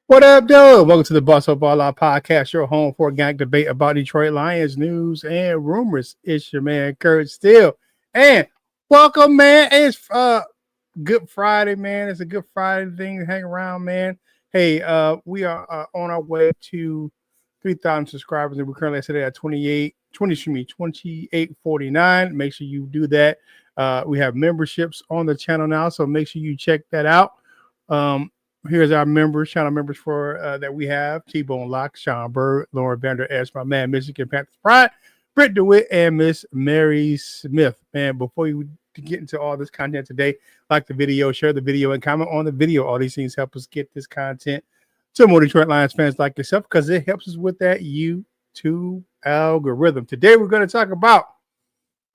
What up, dude? Welcome to the Boss of Ball Out Podcast, your home for organic debate about Detroit Lions news and rumors. It's your man, Kurt Steele. And welcome, man. It's Good Friday, man. It's a Good Friday thing to hang around, man. Hey, we are on our way to 3,000 subscribers, and we're currently today at 2849. Make sure you do that. We have memberships on the channel now, so make sure you check that out. Here's our channel members for that we have: T-Bone Locke, Sean Bird, Lauren Vander Esch, my man, Michigan Panthers Pride, Britt DeWitt, and Miss Mary Smith. Man, before you get into all this content today, like the video, share the video, and comment on the video. All these things help us get this content to more Detroit Lions fans like yourself because it helps us with that YouTube algorithm. Today, we're going to talk about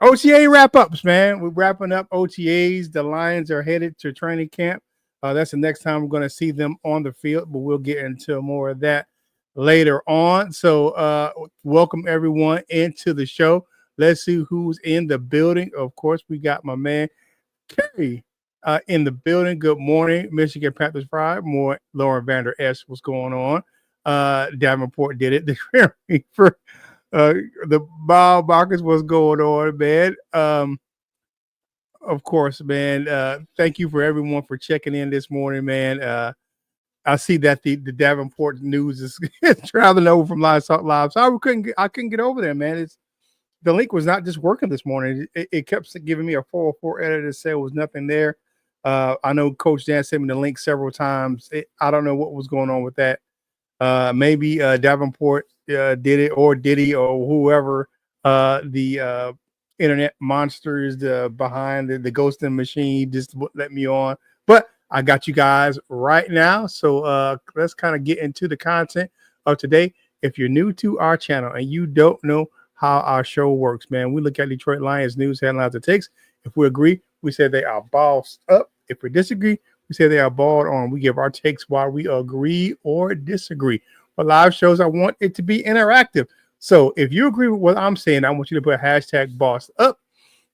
OTA wrap-ups, man. We're wrapping up OTAs. The Lions are headed to training camp. That's the next time we're going to see them on the field, but we'll get into more of that later on. So welcome everyone into the show. Let's see who's in the building. Of course, we got my man Kerry in the building. Good morning, Michigan Panthers Pride. More Lauren Vander Esch. What's going on? Davenport did it. The Bob Marcus, what's going on, man? Of course, man. Thank you for everyone for checking in this morning, man. I see that the Davenport news is traveling over from Live Talk Live, so I couldn't get over there, man. The link was not just working this morning. It kept giving me a 404 error that said was nothing there. I know Coach Dan sent me the link several times. I don't know what was going on with that. Maybe Davenport did it, or Diddy, or whoever the internet monsters behind the ghosting machine just let me on, but I got you guys right now. So let's kind of get into the content of today. If you're new to our channel and you don't know how our show works, man, we look at Detroit Lions news headlines and takes. If we agree, we say they are bossed up. If we disagree, we say they are balled on. We give our takes while we agree or disagree. For live shows, I want it to be interactive. So if you agree with what I'm saying, I want you to put hashtag boss up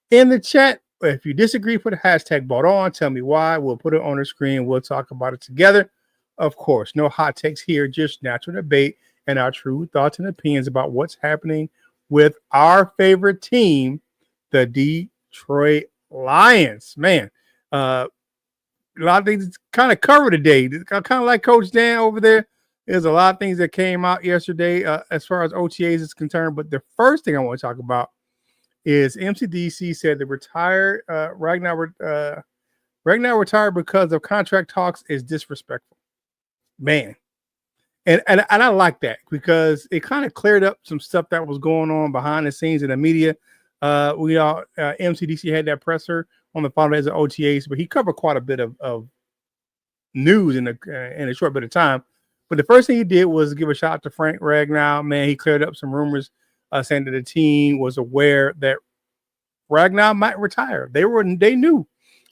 in the chat. If you disagree, put a hashtag bought on. Tell me why. We'll put it on the screen. We'll talk about it together. Of course, no hot takes here, just natural debate and our true thoughts and opinions about what's happening with our favorite team, the Detroit Lions. Man, a lot of things kind of covered today. Kind of like Coach Dan over there. There's a lot of things that came out yesterday as far as OTAs is concerned. But the first thing I want to talk about is MCDC said the retired Ragnow retired because of contract talks is disrespectful. Man. And I like that because it kind of cleared up some stuff that was going on behind the scenes in the media. MCDC had that presser on the final days of OTAs, but he covered quite a bit of news in a short bit of time. But the first thing he did was give a shout out to Frank Ragnow. Man, he cleared up some rumors saying that the team was aware that Ragnow might retire. They knew.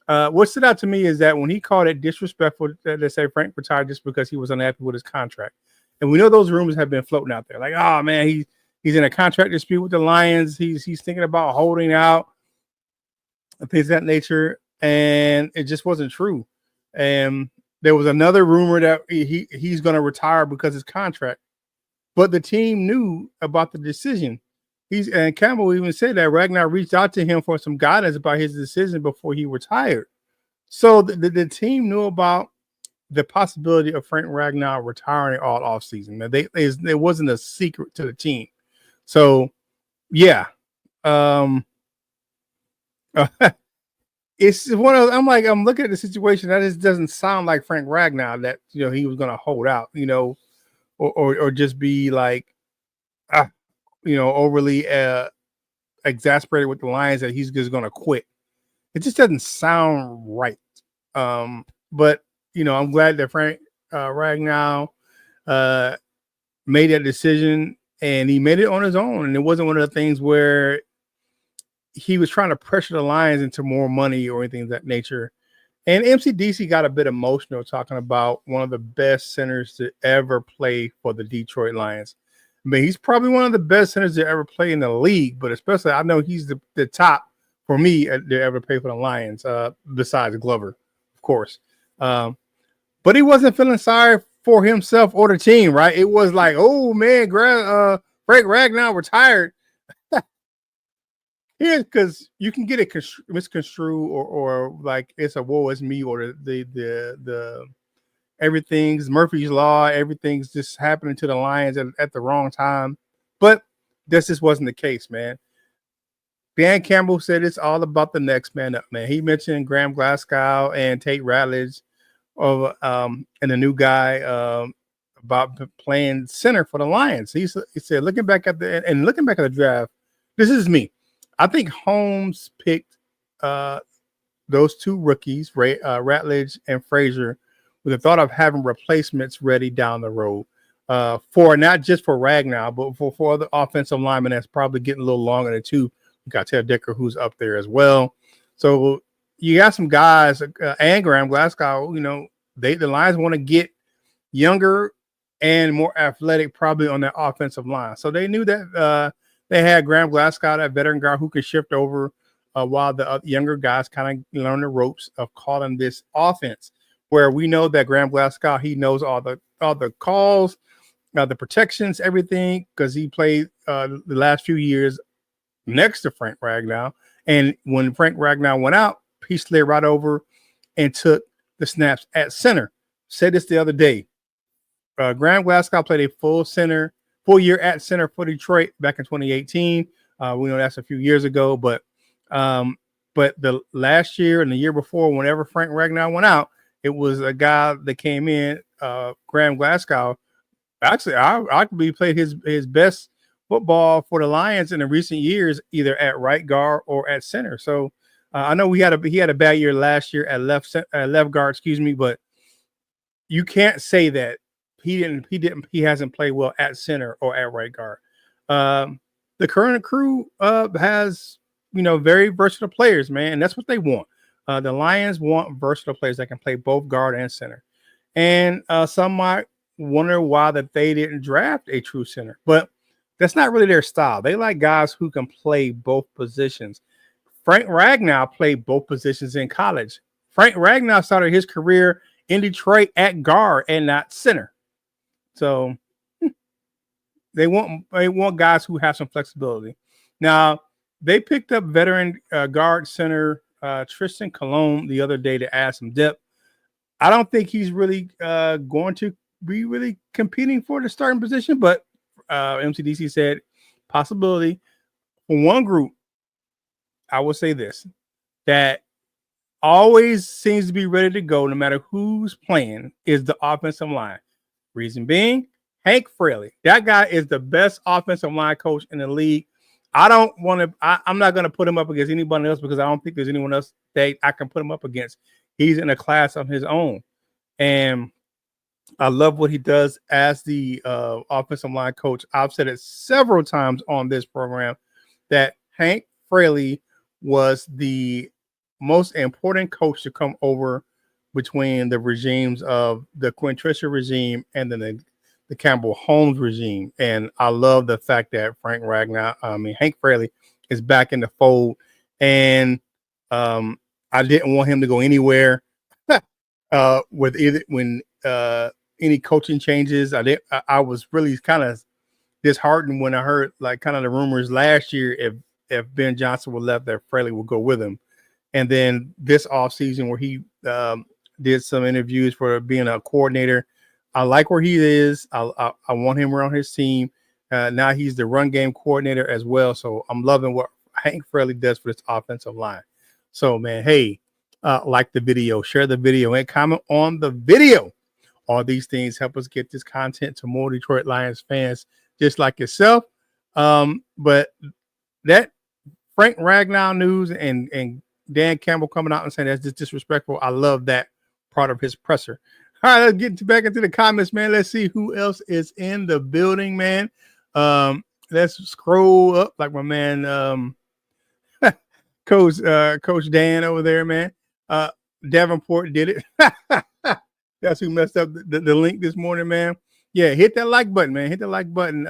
What stood out to me is that when he called it disrespectful to say Frank retired just because he was unhappy with his contract. And we know those rumors have been floating out there. Like, oh, man, he's in a contract dispute with the Lions. He's thinking about holding out and things of that nature. And it just wasn't true. And there was another rumor that he's going to retire because of his contract, but the team knew about the decision. And Campbell even said that Ragnow reached out to him for some guidance about his decision before he retired. So the team knew about the possibility of Frank Ragnow retiring all offseason. It wasn't a secret to the team. So, yeah. It's one of I'm looking at the situation that just doesn't sound like Frank Ragnow that he was going to hold out, or just be like, overly exasperated with the Lions that he's just going to quit. It just doesn't sound right. But I'm glad that Frank Ragnow made that decision, and he made it on his own, and it wasn't one of the things where he was trying to pressure the Lions into more money or anything of that nature. And MCDC got a bit emotional talking about one of the best centers to ever play for the Detroit Lions. I mean, he's probably one of the best centers to ever play in the league, but especially I know he's the top for me to ever play for the Lions, besides Glover, of course. But he wasn't feeling sorry for himself or the team, right? It was like, oh man, Frank Ragnow retired. Yeah, because you can get it misconstrued or like it's a woe is me or the everything's Murphy's Law, everything's just happening to the Lions at the wrong time. But this just wasn't the case, man. Dan Campbell said it's all about the next man up, man. He mentioned Graham Glasgow and Tate Ratledge and the new guy about playing center for the Lions. He said, looking back at the draft, this is me. I think Holmes picked those two rookies, Ratledge and Frazier, with the thought of having replacements ready down the road for not just for Ragnow, but for other offensive linemen that's probably getting a little longer than two. You got Ted Decker, who's up there as well. So you got some guys, and Graham Glasgow, the Lions want to get younger and more athletic probably on their offensive line. So they knew that they had Graham Glasgow, that veteran guy who could shift over while the younger guys kind of learn the ropes of calling this offense, where we know that Graham Glasgow, he knows all the calls, the protections, everything, because he played the last few years next to Frank Ragnow. And when Frank Ragnow went out, he slid right over and took the snaps at center. Said this the other day. Graham Glasgow played a full year at center for Detroit back in 2018. We know that's a few years ago, but the last year and the year before, whenever Frank Ragnow went out, it was a guy that came in, Graham Glasgow. Actually, I could be played his best football for the Lions in the recent years, either at right guard or at center. So I know he had a bad year last year at left guard, but you can't say that he hasn't played well at center or at right guard. The current crew has very versatile players, man, and that's what they want. The Lions want versatile players that can play both guard and center. And some might wonder why that they didn't draft a true center, but that's not really their style. They like guys who can play both positions. Frank Ragnow played both positions in college. Frank Ragnow started his career in Detroit at guard and not center. So they want guys who have some flexibility. Now, they picked up veteran guard center Tristan Colon the other day to add some depth. I don't think he's really going to be really competing for the starting position, but MCDC said possibility. For one group, I will say this, that always seems to be ready to go no matter who's playing is the offensive line. Reason being, Hank Fraley. That guy is the best offensive line coach in the league. I'm not going to put him up against anybody else because I don't think there's anyone else that I can put him up against. He's in a class of his own. And I love what he does as the offensive line coach. I've said it several times on this program that Hank Fraley was the most important coach to come over between the regimes of the Quintricia regime and then the Campbell Holmes regime. And I love the fact that Hank Fraley is back in the fold. And I didn't want him to go anywhere any coaching changes. I was really kind of disheartened when I heard like kind of the rumors last year if Ben Johnson would left, that Fraley would go with him. And then this offseason where he did some interviews for being a coordinator. I like where he is. I want him around his team. Now he's the run game coordinator as well. So I'm loving what Hank Fraley does for this offensive line. So, man, hey, like the video, share the video, and comment on the video. All these things help us get this content to more Detroit Lions fans just like yourself. But that Frank Ragnow news and Dan Campbell coming out and saying that's just disrespectful, I love that part of his presser. All right, let's get back into the comments, man. Let's see who else is in the building, man. Let's scroll up like my man Coach Dan over there, man. Davenport did it. That's who messed up the link this morning, man. Yeah, hit that like button, man. Hit the like button.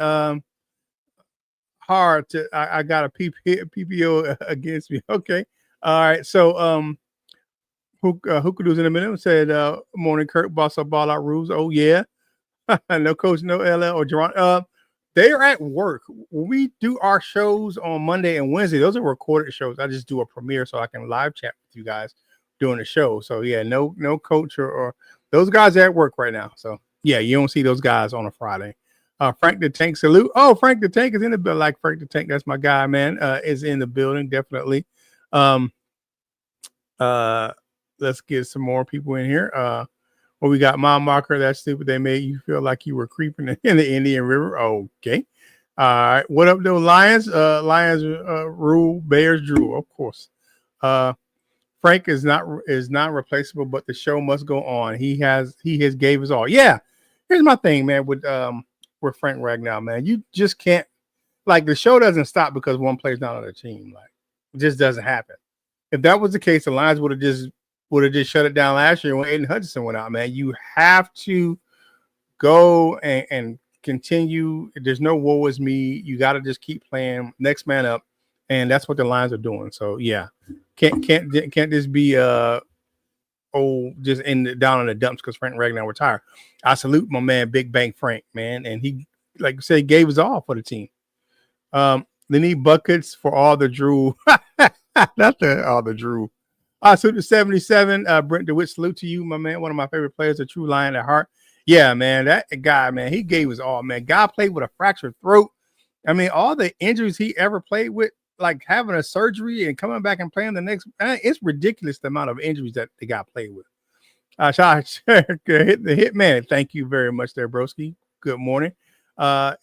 Hard to I got a PPO against me. Okay. All right. So Hookadoo's in a minute said morning Kurt, boss up ball out rules. Oh yeah. No coach, no LL or Jerron. They are at work. When we do our shows on Monday and Wednesday, those are recorded shows. I just do a premiere so I can live chat with you guys during the show. So yeah, no coach or those guys are at work right now. So yeah, you don't see those guys on a Friday. Frank the Tank, salute. Oh, Frank the Tank is in the building. Like Frank the Tank, that's my guy, man. Is in the building, definitely. Let's get some more people in here. Well, we got Mile Marker. That's stupid. They made you feel like you were creeping in the Indian River. Okay. All right. What up, though, Lions? Lions rule, Bears drew, of course. Frank is not replaceable, but the show must go on. He has gave us all. Yeah. Here's my thing, man, with Frank Ragnow, man. You just can't, like, the show doesn't stop because one player's not on the team. Like, it just doesn't happen. If that was the case, the Lions would have just shut it down last year when Aidan Hutchinson went out, man. You have to go and continue. There's no woe is me. You got to just keep playing next man up, and that's what the Lions are doing. So yeah, can't this be just down in the dumps because Frank Ragnow retired. I salute my man Big Bang Frank, man, and he, like I said, gave us all for the team. They need buckets for all the Drew. Not all the Drew. Salute to 77. Brent DeWitt, salute to you, my man. One of my favorite players, a true lion at heart. Yeah, man, that guy, man, he gave us all, man. Guy played with a fractured throat. I mean, all the injuries he ever played with, like having a surgery and coming back and playing the next, it's ridiculous the amount of injuries that the guy played with. Shout out hit the hit man. Thank you very much there, broski. Good morning.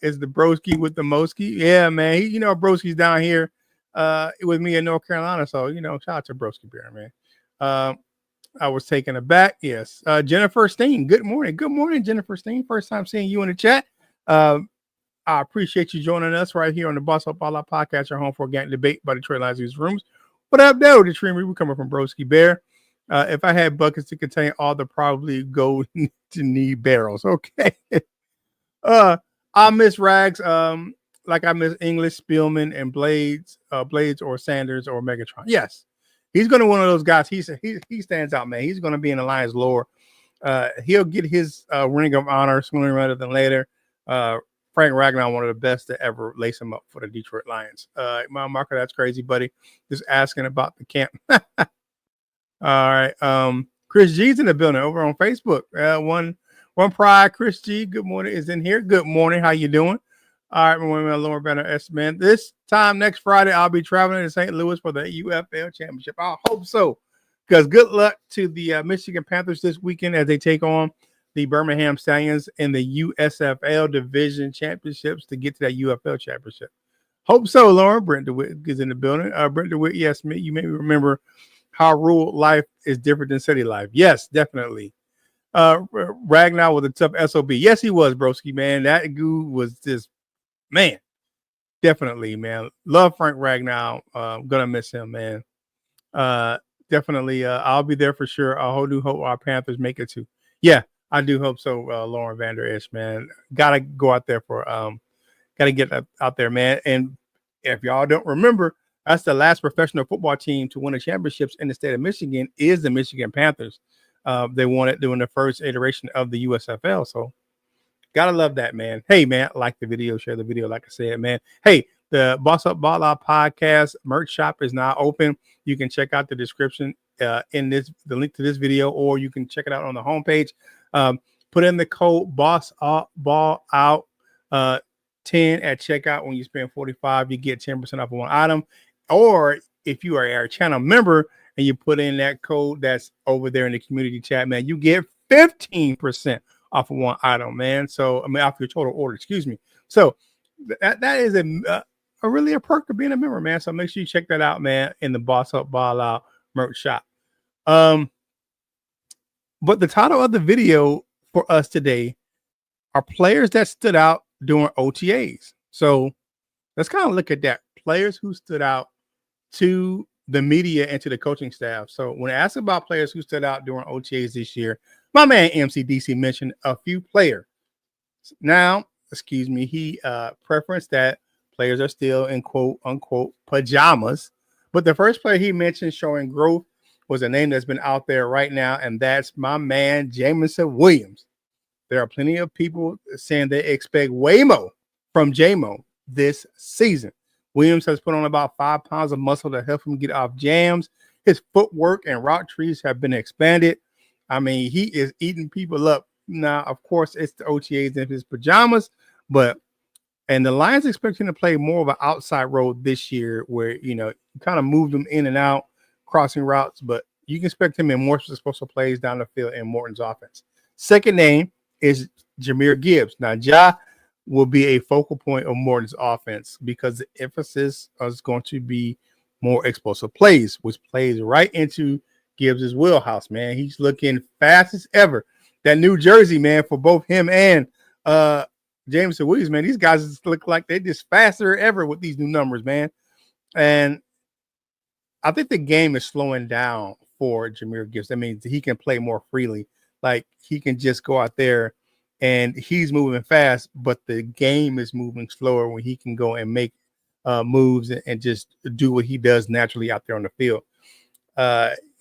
Is the broski with the Moski? Yeah, man. He, broski's down here with me in North Carolina. So, shout out to Broski Bear, man. I was taken aback. Yes. Jennifer Steen. Good morning. Good morning, Jennifer Steen. First time seeing you in the chat. I appreciate you joining us right here on the Boss Up All Out podcast, your home for organic debate by Detroit Lions Rooms. What up, though? The Tree we coming from Broski Bear. If I had buckets to contain all the probably go to need barrels. Okay. I miss Rags. Like I miss English, Spielman, and Blades or Sanders or Megatron. Yes, he's going to be one of those guys. He stands out, man. He's going to be in the Lions lore. He'll get his ring of honor sooner rather than later. Frank Ragnow, one of the best to ever lace him up for the Detroit Lions. My Marker, that's crazy, buddy. Just asking about the camp. All right. Chris G's in the building over on Facebook. One pride, Chris G. Good morning is in here. Good morning. How you doing? All right, my women, Lauren Banner S, man. This time next Friday, I'll be traveling to St. Louis for the UFL championship. I hope so. Because good luck to the Michigan Panthers this weekend as they take on the Birmingham Stallions in the USFL division championships to get to that UFL championship. Hope so, Lauren. Brent DeWitt is in the building. Brent DeWitt, yes, you may remember how rural life is different than city life. Yes, definitely. Ragnow was a tough SOB. Yes, he was, broski, man. That goo was just, man, definitely, man. Love Frank Ragnow. Gonna miss him, man. Definitely. I'll be there for sure. I do hope our Panthers make it too. Yeah, I do hope so. Lauren Vander Esch, man. Gotta go out there for gotta get out there, man. And if y'all don't remember, that's the last professional football team to win the championships in the state of Michigan is the Michigan Panthers. They won it during the first iteration of the USFL. So gotta love that, man. Hey, man, like the video, share the video, like I said, man. Hey, the Boss Up Ball Out podcast merch shop is now open. You can check out the description the link to this video, or you can check it out on the homepage. Put in the code Boss Up Ball Out 10 at checkout. When you spend $45, you get 10% off of one item. Or if you are our channel member and you put in that code that's over there in the community chat, man, you get 15% off of one item, man. So, off your total order, excuse me. So that is a really a perk of being a member, man. So make sure you check that out, man, in the Boss Up Ball Out merch shop. But the title of the video for us today are players that stood out during OTAs. So let's kind of look at that. Players who stood out to the media and to the coaching staff. So when asked about players who stood out during OTAs this year, my man MCDC mentioned a few players. Now, excuse me, he preferenced that players are still in quote unquote pajamas. But the first player he mentioned showing growth was a name that's been out there right now, and that's my man Jameson Williams. there are plenty of people saying they expect way more from Jamo this season. Williams has put on about 5 pounds of muscle to help him get off jams. His footwork and route trees have been expanded. I mean, he is eating people up. Now, of course, it's the OTAs in his pajamas, and the Lions expect him to play more of an outside role this year where, you kind of move them in and out, crossing routes, but you can expect him in more explosive plays down the field in Morton's offense. Second name is Jahmyr Gibbs. Now, will be a focal point of Morton's offense because the emphasis is going to be more explosive plays, which plays right into Gibbs' wheelhouse, man. He's looking fast as ever. That New Jersey, man, for both him and Jameson Williams, man, these guys look like they're just faster ever with these new numbers, man. And I think the game is slowing down for Jahmyr Gibbs. That means he can play more freely. Like, he can just go out there and he's moving fast, but the game is moving slower when he can go and make moves and just do what he does naturally out there on the field.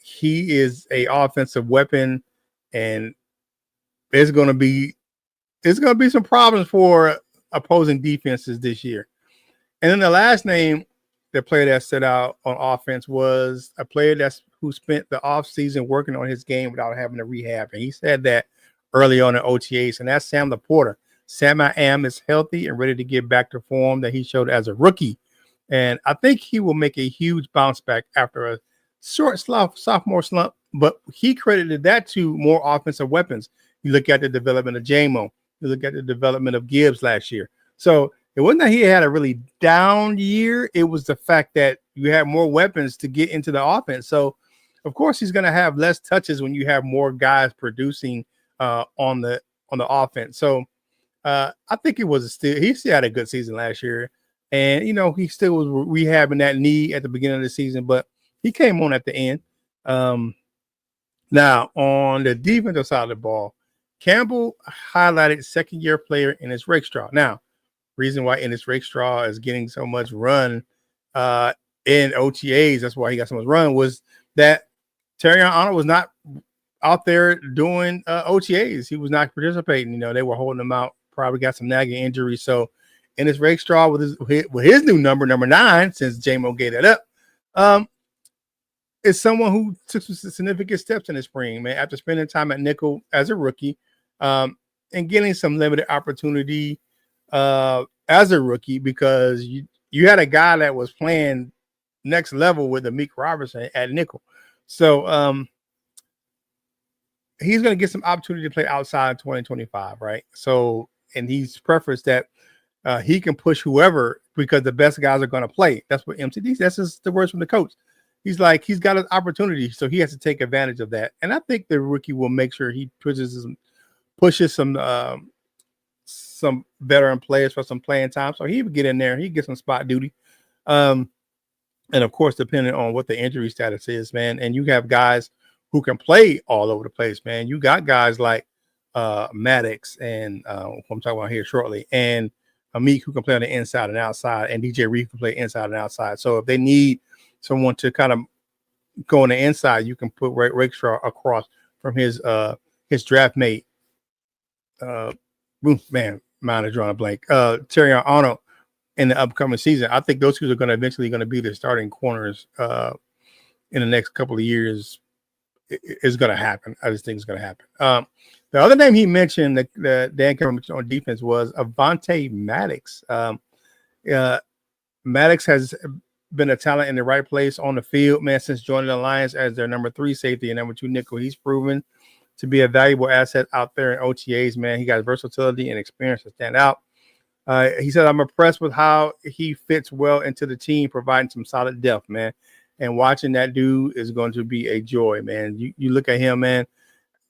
He is a offensive weapon, and there's going to be some problems for opposing defenses this year. And then the last name, the player that set out on offense, was a player who spent the offseason working on his game without having to rehab. And he said that early on in OTAs, and that's Sam LaPorta. Sam is healthy and ready to get back to form that he showed as a rookie. And I think he will make a huge bounce back after a short sophomore slump, but he credited that to more offensive weapons. You look at the development of Jamo. You look at the development of Gibbs last year. So it wasn't that he had a really down year. It was the fact that you have more weapons to get into the offense. So, of course, he's going to have less touches when you have more guys producing on the offense. So I think he still had a good season last year. And, he still was rehabbing that knee at the beginning of the season, but he came on at the end. Now, on the defensive side of the ball, Campbell highlighted second-year player in his Rakestraw. Now, reason why Ennis Rakestraw is getting so much run in OTAs, that's why he got so much run, was that Terrion Arnold was not out there doing OTAs. He was not participating. They were holding him out, probably got some nagging injuries. So Ennis Rakestraw with his new number 9, since Jamo gave that up, is someone who took some significant steps in the spring, man, after spending time at nickel as a rookie and getting some limited opportunity as a rookie, because you had a guy that was playing next level with Amik Robertson at nickel. So he's going to get some opportunity to play outside in 2025, right? So, and he's preferenced that he can push whoever because the best guys are going to play. That's what MCD, that's just the words from the coach. He's like, he's got an opportunity, so he has to take advantage of that. And I think the rookie will make sure he pushes some veteran players for some playing time. So he would get in there, he get some spot duty. And of course, depending on what the injury status is, man, and you have guys who can play all over the place, man. You got guys like Maddox and who I'm talking about here shortly, and Amik, who can play on the inside and outside, and DJ Reed can play inside and outside. So if they need someone to kind of go on the inside, you can put Rakestraw across from his draft mate. Man, mine is drawing a blank. Terrion Arnold in the upcoming season. I think those two are eventually going to be the starting corners in the next couple of years. It's going to happen. I just think it's going to happen. The other name he mentioned that Dan Campbell mentioned on defense was Avonte Maddox. Maddox has been a talent in the right place on the field, man, since joining the Lions as their number 3 safety and number 2 nickel. He's proven to be a valuable asset out there in OTAs, man. He got versatility and experience to stand out. He said, I'm impressed with how he fits well into the team, providing some solid depth, man. And watching that dude is going to be a joy, man. You look at him, man.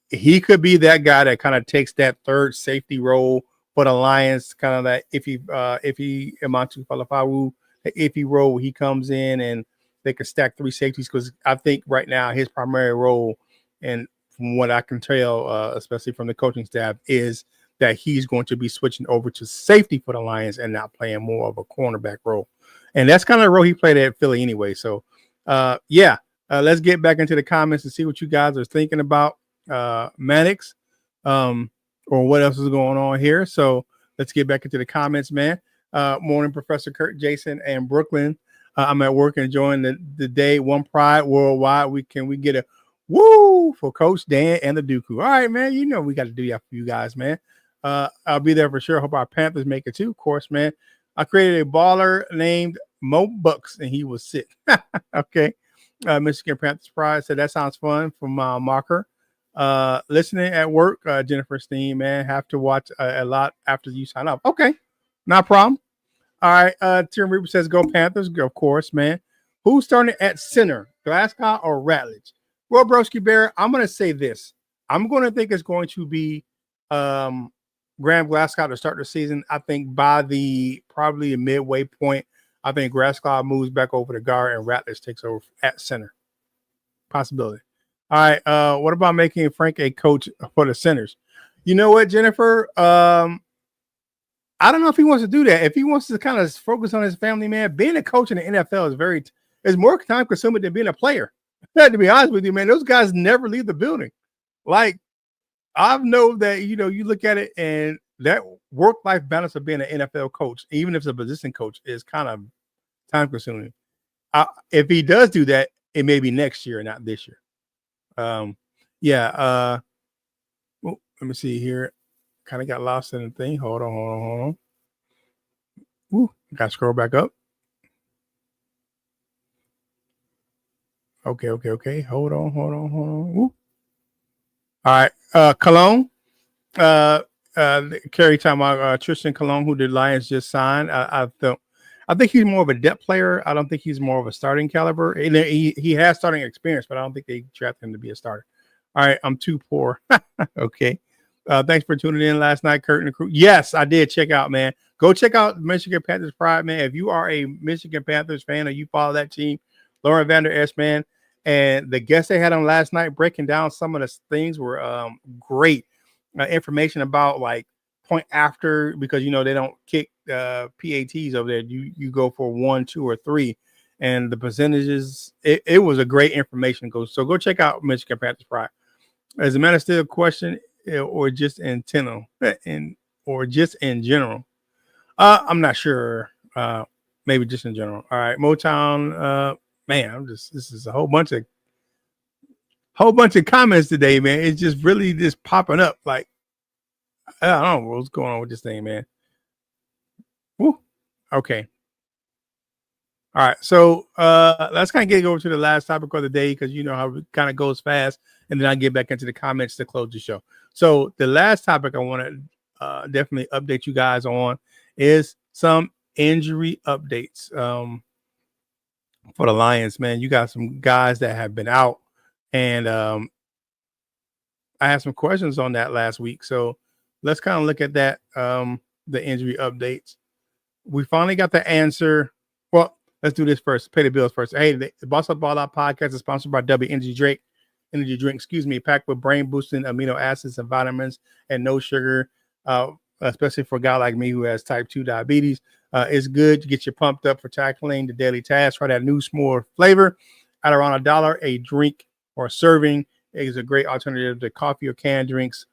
He could be that guy that kind of takes that third safety role for the Lions, kind of that if he Amantu Falafawu, if he role, he comes in and they can stack 3 safeties, because I think right now his primary role, and from what I can tell, especially from the coaching staff, is that he's going to be switching over to safety for the Lions and not playing more of a cornerback role. And that's kind of the role he played at Philly anyway. So, let's get back into the comments and see what you guys are thinking about Maddox. or what else is going on here. So let's get back into the comments, man. Morning, Professor Kurt, Jason, and Brooklyn. I'm at work enjoying the day. One pride worldwide. We get a woo for Coach Dan and the Dooku. All right, man. You know we got to do that for you guys, man. I'll be there for sure. Hope our Panthers make it too. Of course, man. I created a baller named Mo Bucks, and he was sick. Okay. Michigan Panthers Pride said that sounds fun from Marker. Listening at work, Jennifer Steen, man. Have to watch a lot after you sign up. Okay. Not a problem. All right. Tim Reaper says go Panthers. Of course, man. Who's starting at center, Glasgow or Ratledge? Well, Broski Bear, I'm going to say this. I'm going to think it's going to be Graham Glasgow to start the season. I think by probably a midway point, I think Glasgow moves back over to guard and Ratledge takes over at center. Possibility. All right. What about making Frank a coach for the centers? You know what, Jennifer? I don't know if he wants to do that. If he wants to kind of focus on his family, man, being a coach in the NFL is more time consuming than being a player. To be honest with you, man, those guys never leave the building. Like, I know that, you look at it and that work-life balance of being an NFL coach, even if it's a position coach, is kind of time consuming. If he does do that, it may be next year, not this year. Let me see here. Kind of got lost in the thing. Hold on. Ooh, got to scroll back up. Okay. Hold on. Ooh. All right. Cologne. Carrie talking about Tristan Cologne, who the Lions just signed. I think he's more of a depth player. I don't think he's more of a starting caliber. And he has starting experience, but I don't think they drafted him to be a starter. All right, I'm too poor. Okay. Thanks for tuning in last night, Kurt and the crew. Yes, I did check out, man. Go check out Michigan Panthers Pride, man. If you are a Michigan Panthers fan or you follow that team, Lauren Vander Esch, man, and the guests they had on last night breaking down some of the things were great. Information about like point after, because they don't kick PATs over there. You go for 1, 2, or 3, and the percentages. It was a great information. So go check out Michigan Panthers Pride. As a matter, still a question, or just in general, I'm not sure. Maybe just in general. All right, Motown. Man, this is a whole bunch of comments today, man. It's just really just popping up. Like, I don't know what's going on with this thing, man. Woo. Okay. All right. So let's kind of get over to the last topic of the day, because you know how it kind of goes fast, and then I get back into the comments to close the show. So the last topic I want to definitely update you guys on is some injury updates for the Lions, man. You got some guys that have been out, and I had some questions on that last week. So let's kind of look at that, the injury updates. We finally got the answer. Well, let's do this first. Pay the bills first. Hey, the Boss Up Ball Out podcast is sponsored by W Energy Drink. Energy drink, packed with brain boosting amino acids and vitamins and no sugar, especially for a guy like me who has type 2 diabetes. It's good to get you pumped up for tackling the daily tasks. Try that new s'more flavor at around $1 a drink or serving. It is a great alternative to coffee or canned drinks.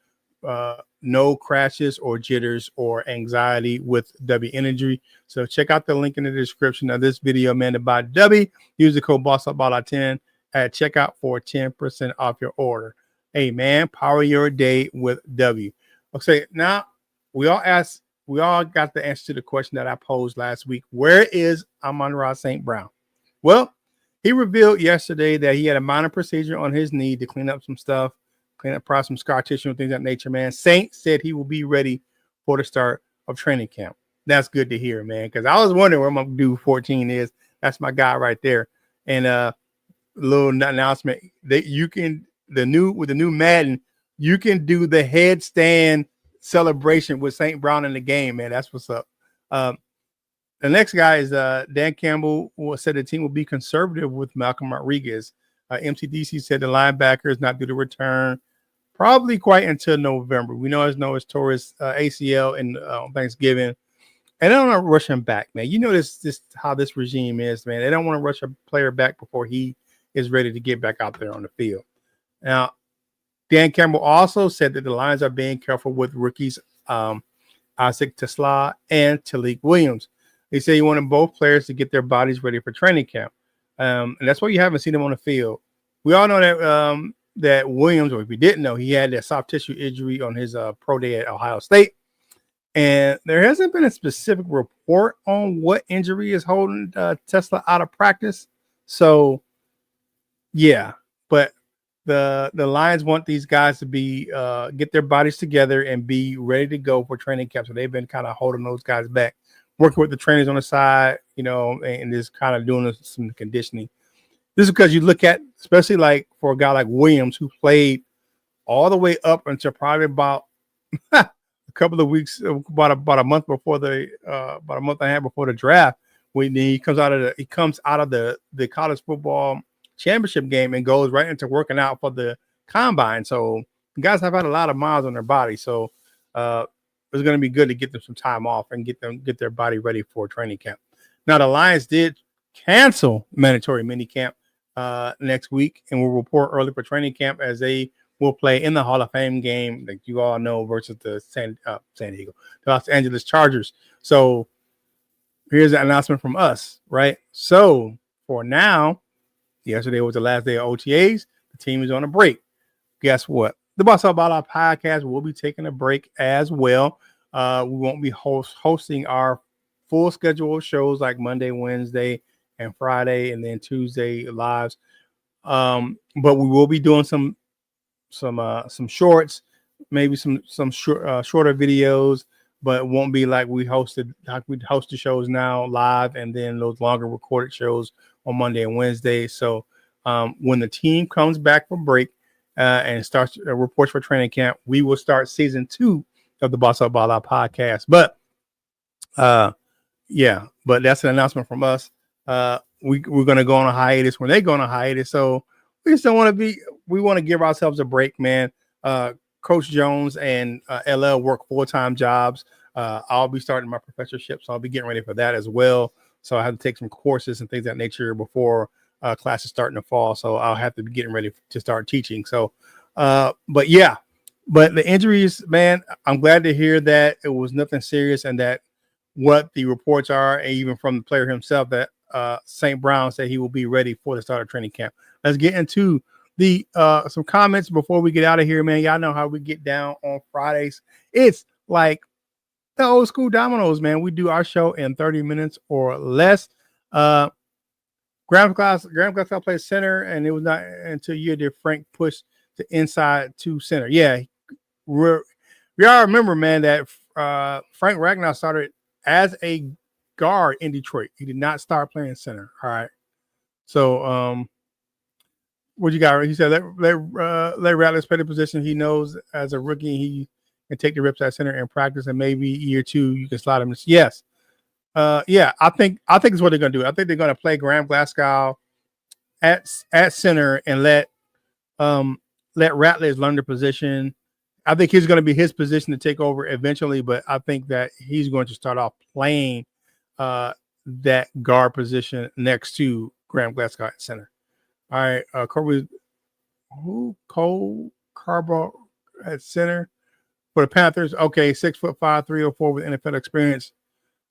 No crashes or jitters or anxiety with W Energy. So check out the link in the description of this video, man, to buy W. Use the code BOSSUPBALL10 at checkout for 10% off your order. Hey, man, power your day with W. Okay, now we all got the answer to the question that I posed last week. Where is Amon-Ra St. Brown? Well, he revealed yesterday that he had a minor procedure on his knee to clean up some stuff, clean up probably some scar tissue and things of that nature, man. Saint said he will be ready for the start of training camp. That's good to hear, man, because I was wondering where my dude 14 is. That's my guy right there. And little announcement that you can with the new Madden, you can do the headstand celebration with St. Brown in the game, man. That's what's up. The next guy is Dan Campbell said the team will be conservative with Malcolm Rodriguez. MCDC said the linebacker is not due to return probably quite until November. We know it's towards ACL and Thanksgiving. And they don't want to rush him back, man. You know this how this regime is, man. They don't want to rush a player back before he is ready to get back out there on the field. Now, Dan Campbell also said that the Lions are being careful with rookies Isaac Tesla and Talik Williams. They say you wanted both players to get their bodies ready for training camp. And that's why you haven't seen them on the field. We all know that that Williams, or if you didn't know, he had that soft tissue injury on his pro day at Ohio State. And there hasn't been a specific report on what injury is holding Tesla out of practice. So, yeah. But the Lions want these guys to be get their bodies together and be ready to go for training camp. So they've been kind of holding those guys back, working with the trainers on the side, and just kind of doing some conditioning. This is because you look at, especially like for a guy like Williams, who played all the way up until probably about a couple of weeks, about a month before about a month and a half before the draft, when he comes out of the college football championship game and goes right into working out for the combine. So guys have had a lot of miles on their body. So it's going to be good to get them some time off and get their body ready for training camp. Now the Lions did cancel mandatory mini camp next week, and will report early for training camp as they will play in the Hall of Fame game that you all know versus the San Diego, the Los Angeles Chargers. So here's an announcement from us, right? So for now, yesterday was the last day of OTAs. The team is on a break. Guess what? The Boss Up Ball podcast will be taking a break as well. We won't be hosting our full schedule of shows like Monday, Wednesday, and Friday, and then Tuesday lives. But we will be doing some shorts, maybe some shorter videos, but it won't be like we host the shows now live, and then those longer recorded shows on Monday and Wednesday. So when the team comes back from break and starts reports for training camp, we will start season 2 of the Boss Up Ball Out podcast. But but that's an announcement from us. We're going to go on a hiatus when they go on a hiatus. So we just don't want to be. We want to give ourselves a break, man. Coach Jones and LL work full-time jobs. I'll be starting my professorship, so I'll be getting ready for that as well. So I have to take some courses and things of that nature before classes start in the fall. So I'll have to be getting ready to start teaching. So, but the injuries, man, I'm glad to hear that it was nothing serious, and that what the reports are, and even from the player himself, that St. Brown said he will be ready for the start of training camp. Let's get into the some comments before we get out of here, man. Y'all know how we get down on Fridays. It's like the old school dominoes, man. We do our show in 30 minutes or less. Graham Glasgow plays center, and it was not until year did Frank push the inside to center. Yeah, we all remember, man, that Frank Ragnow started as a guard in Detroit. He did not start playing center. All right. So what you got? He said let Ratliff play the position he knows as a rookie. He can take the reps at center in practice, and maybe year 2 you can slide him. Yes. I think it's what they're gonna do. I think they're gonna play Graham Glasgow at center and let Ratliff learn the position. I think he's gonna be his position to take over eventually, but I think that he's going to start off playing that guard position next to Graham Glasgow at center. All right, Cole Carbo at center for the Panthers. Okay, 6'5", 304 with NFL experience.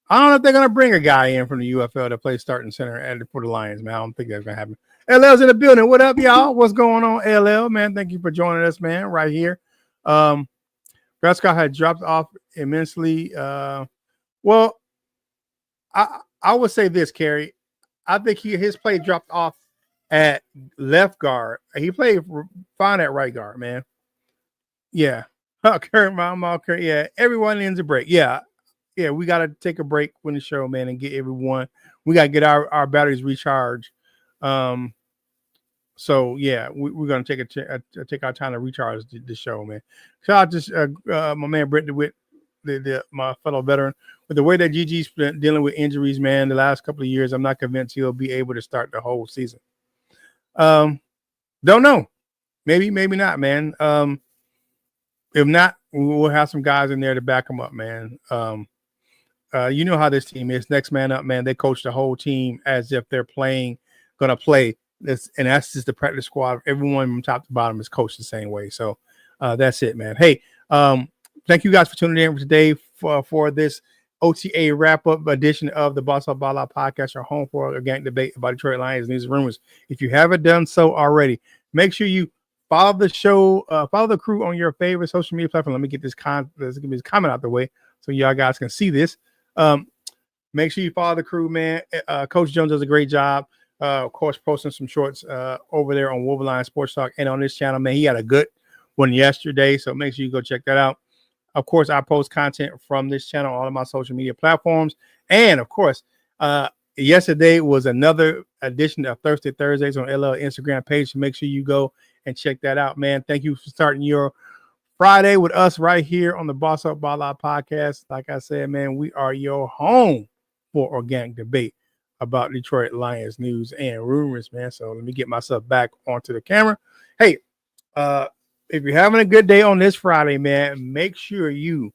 I don't know if they're gonna bring a guy in from the UFL to play starting center for the Lions, man. I don't think that's gonna happen. LL's in the building. What up, y'all? What's going on, LL, man? Thank you for joining us, man. Right here. Prescott had dropped off immensely. Well, I would say this, Kerry. I think his play dropped off at left guard. He played fine at right guard, man. Yeah. Yeah, everyone needs a break. Yeah, we got to take a break when the show, man, and get everyone. We got to get our batteries recharged. So yeah, we're gonna take our time to recharge the show, man. Shout out to my man Brent DeWitt, my fellow veteran. With the way that GG's been dealing with injuries, man, the last couple of years, I'm not convinced he'll be able to start the whole season. Don't know. Maybe not, man. If not, we'll have some guys in there to back him up, man. You know how this team is. Next man up, man. They coach the whole team as if they're gonna play. And that's just the practice squad. Everyone from top to bottom is coached the same way. So That's it, man. Hey, thank you guys for tuning in today for this OTA wrap-up edition of the Boss Up Ball Out podcast, our home for organic debate about Detroit Lions news and rumors. If you haven't done so already, make sure you follow the show, follow the crew on your favorite social media platform. Let me get this comment out the way so y'all guys can see this. Make sure you follow the crew, man. Coach Jones does a great job. Of course, posting some shorts over there on WOWED Sports Talk and on this channel, man. He had a good one yesterday, so make sure you go check that out. Of course, I post content from this channel, all of my social media platforms. And of course, yesterday was another edition of Thirsty Thursdays on LL Instagram page. So make sure you go and check that out, man. Thank you for starting your Friday with us right here on the Boss Up Ball Out podcast. Like I said, man, we are your home for organic debate about Detroit Lions news and rumors, man. So let me get myself back onto the camera. Hey, if you're having a good day on this Friday, man, make sure you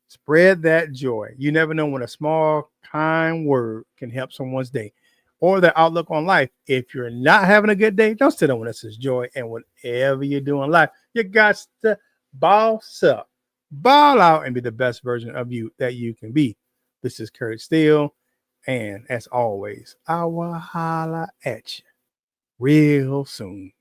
spread that joy. You never know when a small, kind word can help someone's day or their outlook on life. If you're not having a good day, don't sit on this as joy. And whatever you do in life, you got to boss up, ball out, and be the best version of you that you can be. This is Kurt Steele. And as always, I will holla at you real soon.